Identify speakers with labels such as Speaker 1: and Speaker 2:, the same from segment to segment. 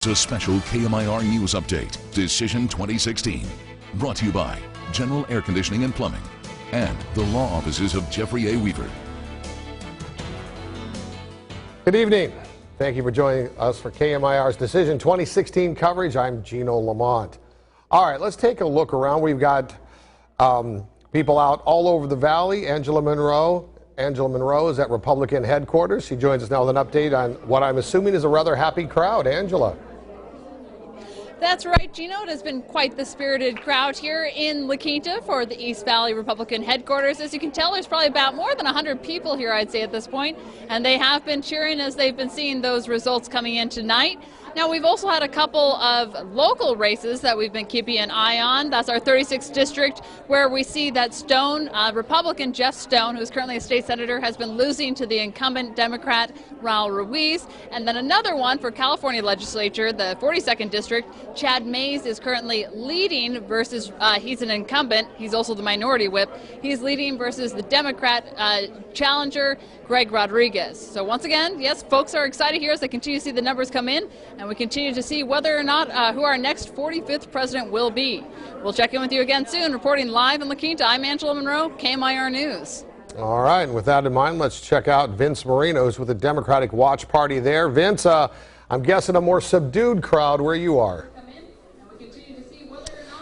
Speaker 1: A special KMIR News Update, Decision 2016. Brought to you by General Air Conditioning and Plumbing and the law offices of Jeffrey A. Weaver.
Speaker 2: Good evening. Thank you for joining us for KMIR's Decision 2016 coverage. I'm Gino Lamont. All right, let's take a look around. We've got people out all over the valley. Angela Monroe is at Republican headquarters. She joins us now with an update on what I'm assuming is a rather happy crowd. Angela.
Speaker 3: That's right, Gino. It has been quite the spirited crowd here in La Quinta for the East Valley Republican headquarters. As you can tell, there's probably about more than 100 people here, I'd say, at this point, and they have been cheering as they've been seeing those results coming in tonight. Now, we've also had a couple of local races that we've been keeping an eye on. That's our 36th district, where we see that Stone, Republican Jeff Stone, who's currently a state senator, has been losing to the incumbent Democrat Raul Ruiz. And then another one for California legislature, the 42nd district, Chad Mays is currently leading versus, he's an incumbent, he's also the minority whip. He's leading versus the Democrat challenger, Greg Rodriguez. So once again, yes, folks are excited here as they continue to see the numbers come in, and we continue to see whether or not who our next 45th president will be. We'll check in with you again soon. Reporting live in La Quinta, I'm Angela Monroe, KMIR News. All
Speaker 2: right, and with that in mind, let's check out Vince Marino, who's with the Democratic Watch Party there. Vince, I'm guessing a more subdued crowd where you are.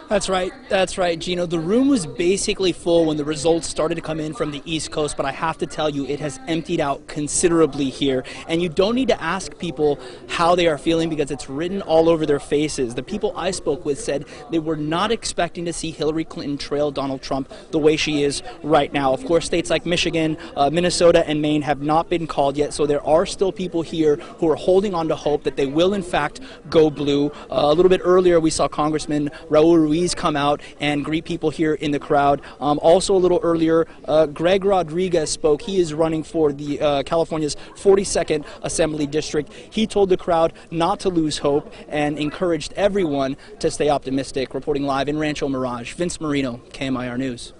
Speaker 4: That's right, Gino. The room was basically full when the results started to come in from the East Coast, but I have to tell you, it has emptied out considerably here. And you don't need to ask people how they are feeling because it's written all over their faces. The people I spoke with said they were not expecting to see Hillary Clinton trail Donald Trump the way she is right now. Of course, states like Michigan, Minnesota, and Maine have not been called yet, so there are still people here who are holding on to hope that they will, in fact, go blue. A little bit earlier, we saw Congressman Raul Ruiz come out and greet people here in the crowd. Also a little earlier, Greg Rodriguez spoke. He is running for the California's 42nd Assembly District. He told the crowd not to lose hope and encouraged everyone to stay optimistic. Reporting live in Rancho Mirage, Vince Marino, KMIR News.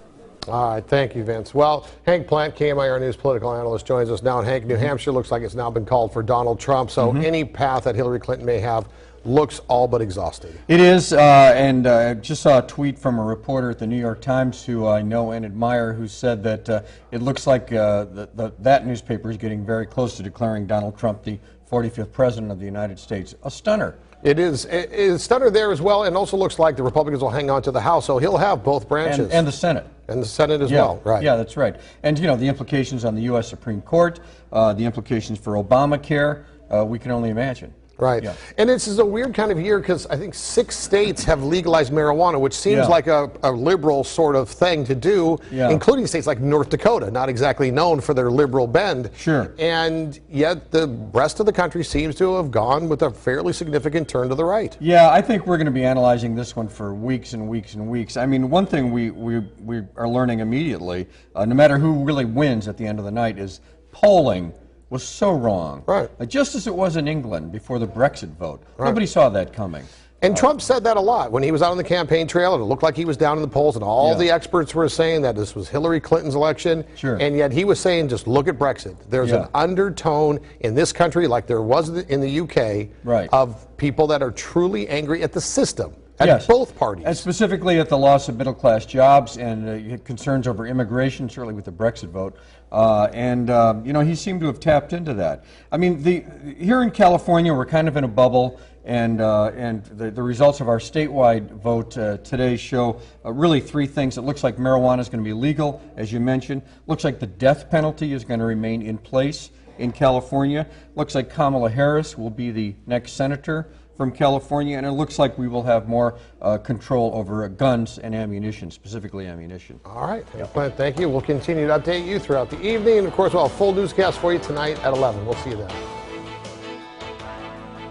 Speaker 2: All right, thank you, Vince. Well, Hank Plant, KMIR News political analyst, joins us now. And Hank, New Hampshire looks like it's now been called for Donald Trump, so any path that Hillary Clinton may have looks all but exhausting.
Speaker 5: It is, and I just saw a tweet from a reporter at the New York Times who I know and admire, who said that it looks like that newspaper is getting very close to declaring Donald Trump the 45th president of the United States. A stunner.
Speaker 2: It is a stunner there as well, and also looks like the Republicans will hang on to the House, so he'll have both branches.
Speaker 5: And the Senate.
Speaker 2: And the Senate as well, right.
Speaker 5: Yeah, that's right. And, you know, the implications on the U.S. Supreme Court, the implications for Obamacare, we can only imagine.
Speaker 2: Right. Yeah. And this is a weird kind of year because I think 6 states have legalized marijuana, which seems like a liberal sort of thing to do, including states like North Dakota, not exactly known for their liberal bend.
Speaker 5: Sure.
Speaker 2: And yet the rest of the country seems to have gone with a fairly significant turn to the right.
Speaker 5: Yeah, I think we're going to be analyzing this one for weeks and weeks and weeks. I mean, one thing we are learning immediately, no matter who really wins at the end of the night, is polling was so wrong.
Speaker 2: Right.
Speaker 5: Just as it was in England before the Brexit vote. Right. Nobody saw that coming.
Speaker 2: And Trump said that a lot when he was out on the campaign trail, and it looked like he was down in the polls, and all the experts were saying that this was Hillary Clinton's election.
Speaker 5: Sure.
Speaker 2: And yet he was saying, just look at Brexit. There's an undertone in this country, like there was in the UK, of people that are truly angry at the system. At both parties.
Speaker 5: And specifically at the loss of middle-class jobs and concerns over immigration, certainly with the Brexit vote. You know, he seemed to have tapped into that. I mean, here in California, we're kind of in a bubble, and the results of our statewide vote today show really 3 things. It looks like marijuana is going to be legal, as you mentioned. Looks like the death penalty is going to remain in place in California. Looks like Kamala Harris will be the next senator from California, and it looks like we will have more control over guns and ammunition, specifically ammunition.
Speaker 2: All right, thank you. We'll continue to update you throughout the evening, and of course we'll have a full newscast for you tonight at 11. We'll see you then.